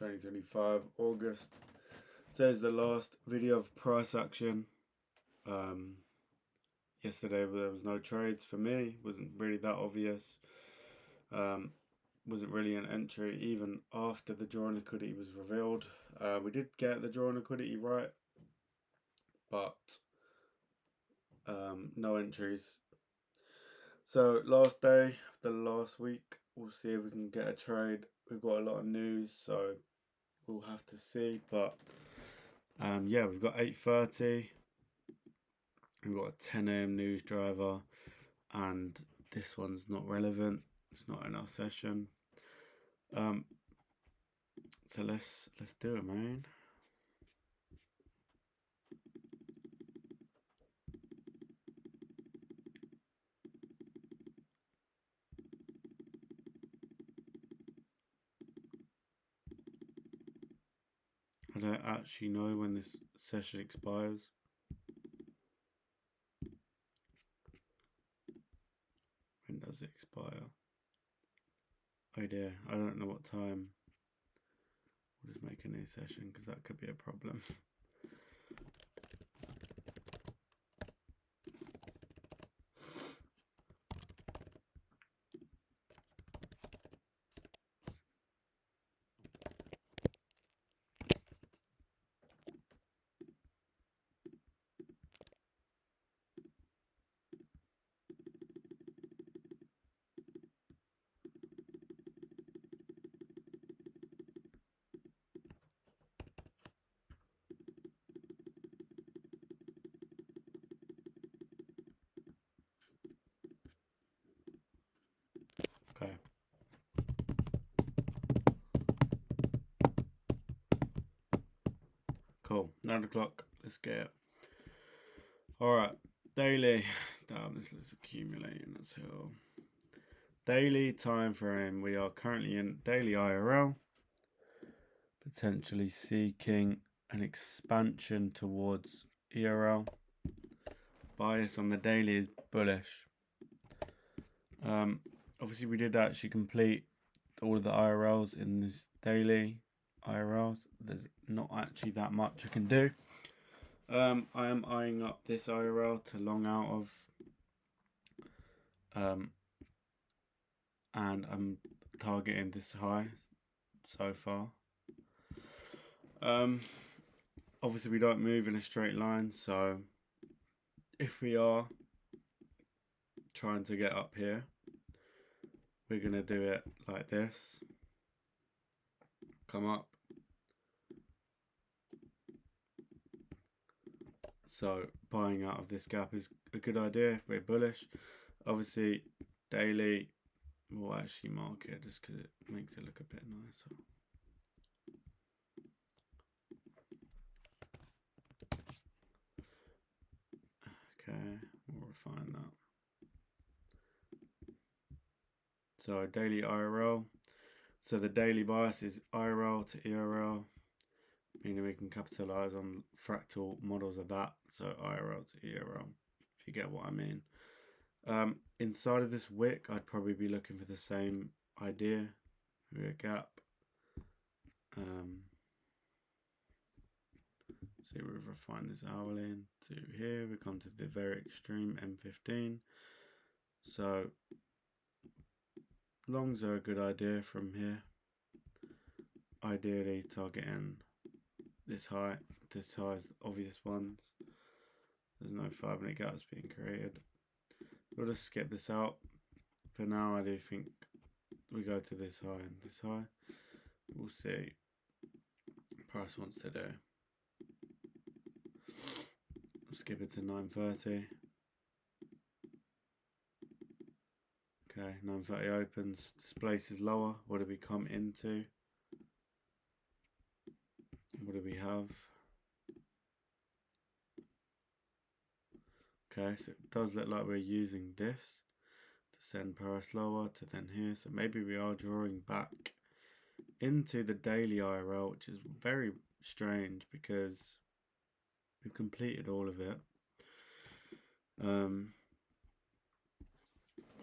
2025 August. Today's the last video of price action. Yesterday there was no trades for me, wasn't really that obvious. Wasn't really an entry even after the drawn liquidity was revealed. We did get the drawn liquidity right, but no entries. So last day of the last week, we'll see if we can get a trade. We've got a lot of news, so we'll have to see. But yeah, we've got 8:30. We've got a 10 a.m. news driver, and this one's not relevant. It's not in our session. So let's do it, man. I don't actually know when this session expires. When does it expire? Oh dear, I don't know what time. We'll just make a new session because that could be a problem. Okay. Cool. 9 o'clock. Let's get it. Alright. Daily. Damn, this looks accumulating as hell. Daily time frame. We are currently in daily IRL. Potentially seeking an expansion towards ERL. Bias on the daily is bullish. Obviously, we did actually complete all of the IRLs in this daily IRLs. There's not actually that much we can do. I am eyeing up this IRL to long out of. And I'm targeting this high so far. Obviously, we don't move in a straight line, so if we are trying to get up here, we're going to do it like this. Come up. So buying out of this gap is a good idea if we're bullish. Obviously, daily, we'll actually mark it just because it makes it look a bit nicer. Okay, we'll refine that. So daily IRL. So the daily bias is IRL to ERL, meaning we can capitalize on fractal models of that. So IRL to ERL, if you get what I mean. Inside of this wick, I'd probably be looking for the same idea, maybe a gap. So we've refined this hourly to here. We come to the very extreme M15. So longs are a good idea from here. Ideally targeting this high is the obvious ones. There's no 5-minute gaps being created. We'll just skip this out. For now, I do think we go to this high and this high. We'll see what price wants to do. We'll skip it to 9:30. Okay, 9:30 opens. This place is lower. What do we come into? What do we have? Okay, so it does look like we're using this to send price lower to then here. So maybe we are drawing back into the daily IRL, which is very strange because we've completed all of it.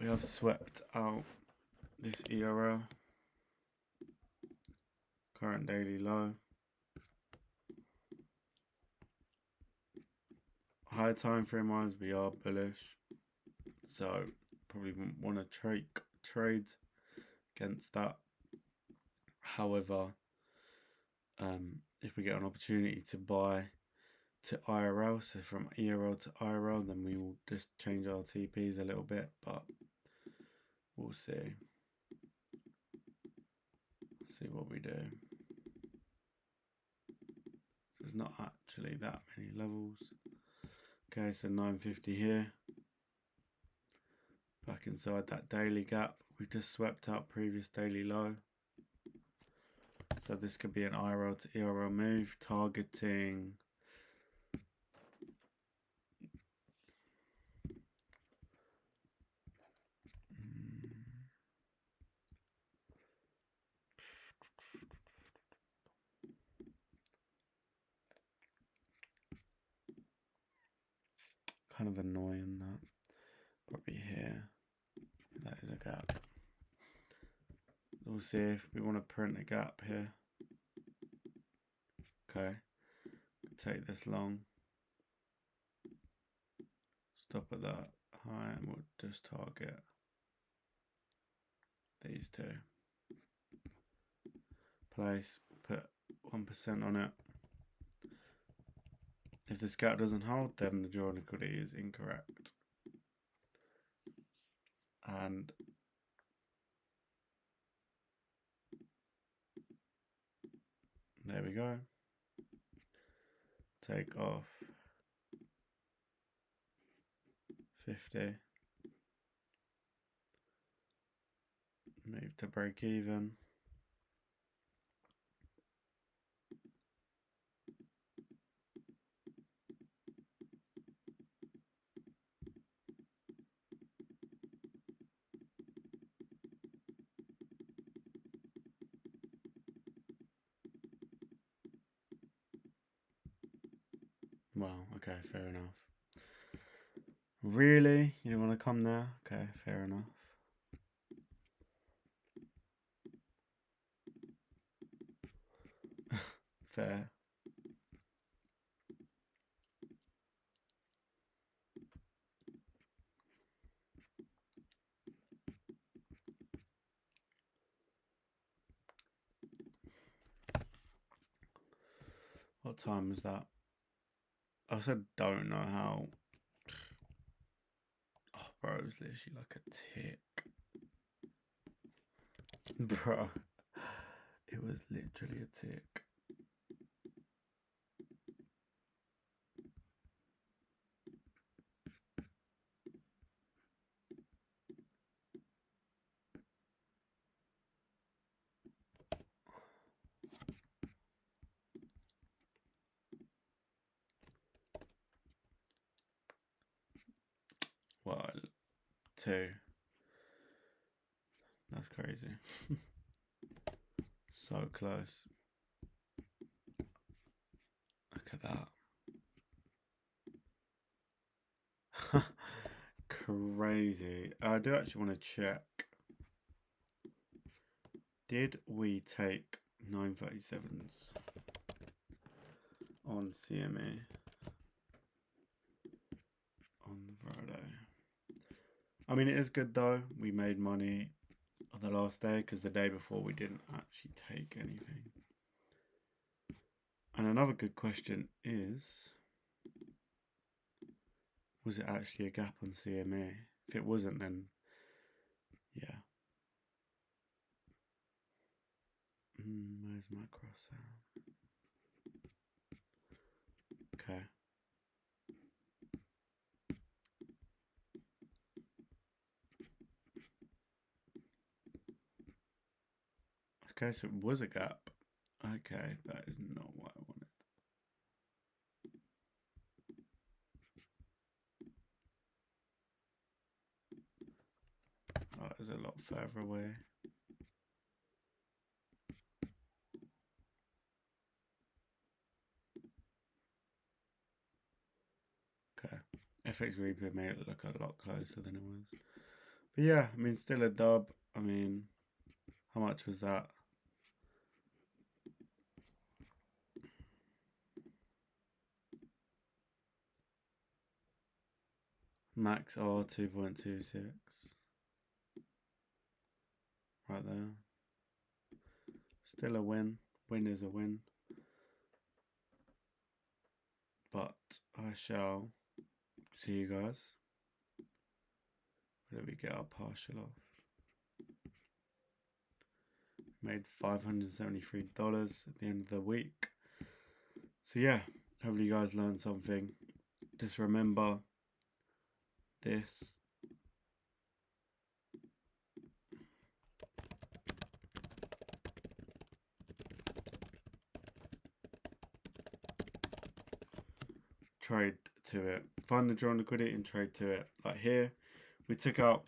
We have swept out this ERL. current daily low. Higher time frame wise, we are bullish, so probably want to trade against that. However, if we get an opportunity to buy to IRL, so from ERL to IRL, then we will just change our TPs a little bit, but we'll see. See what we do. So there's not actually that many levels. Okay, so 950 here. Back inside that daily gap. We've just swept out previous daily low. So this could be an IRL to ERL move, targeting kind of annoying that. Probably here. That is a gap. We'll see if we want to print a gap here. Okay. Take this long. Stop at that high and we'll just target these two. Place, put 1% on it. If this gap doesn't hold, then the draw liquidity is incorrect. And there we go. Take off 50. Move to break even. Well, okay, fair enough. Really? You don't want to come there? Okay, fair enough. Fair. What time is that? I also don't know how. Oh, bro, it was literally like a tick. Bro, it was literally a tick. Well, 2. That's crazy. So close. Look at that. Crazy. I do actually want to check. Did we take 937s on CME on Friday? I mean, it is good though. We made money on the last day because the day before we didn't actually take anything. And another good question is, was it actually a gap on CME? If it wasn't, then yeah. Where's my cross out? Okay. Okay, so it was a gap. Okay, that is not what I wanted. Oh, it's a lot further away. Okay. FX Reaper made it look a lot closer than it was. But yeah, I mean, still a dub. I mean, how much was that? Max R 2.26. Right there. Still a win. Win is a win. But I shall see you guys. Where did we get our partial off? Made $573 at the end of the week. So yeah, hopefully you guys learned something. Just remember this. Trade to it. Find the drawn liquidity and trade to it. Like here, we took out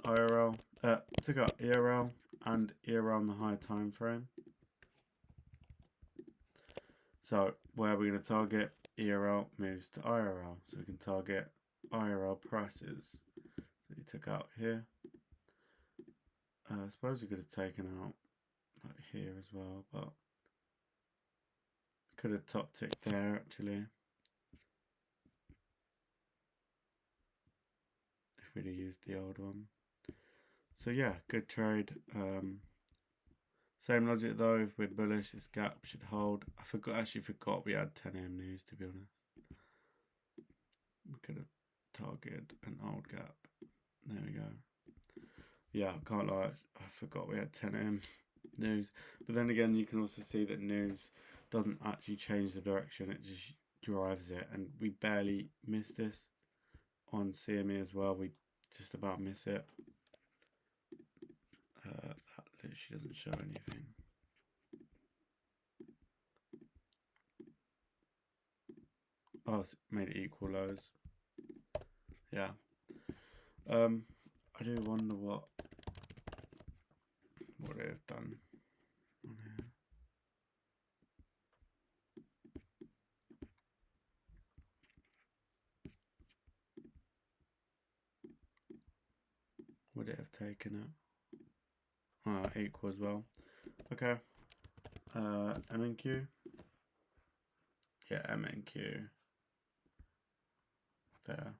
IRL, took out ERL and ERL on the higher time frame. So where are we going to target? ERL moves to IRL, so we can target IRL prices. So we took out here. I suppose we could have taken out like here as well, but could have top ticked there actually. If we'd have used the old one. So yeah, good trade. Same logic though, if we're bullish, this gap should hold. I actually forgot we had 10 AM news, to be honest. We could have targeted an old gap. There we go. Yeah, I can't lie, I forgot we had 10 AM news. But then again, you can also see that news doesn't actually change the direction, it just drives it. And we barely missed this on CME as well. We just about miss it. That literally doesn't show anything. Oh, it's made it equal lows. Yeah. I do wonder what they've done on here. Would it have taken it? Equal as well. Okay. MNQ. Yeah, MNQ. Fair.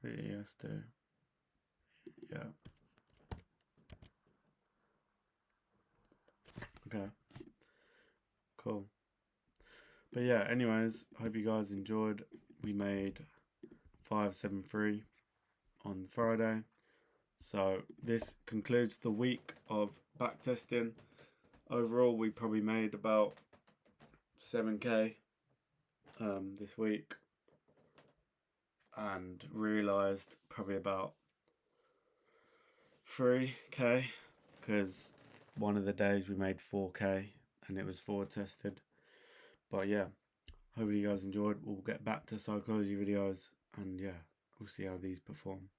Really has to. Yeah. Okay. Cool. But yeah, anyways, hope you guys enjoyed. We made 573 on Friday. So this concludes the week of backtesting. Overall, we probably made about 7k this week, and realised probably about 3k, because one of the days we made 4k and it was forward tested. But yeah, hopefully you guys enjoyed. We'll get back to psychology videos, and yeah, we'll see how these perform.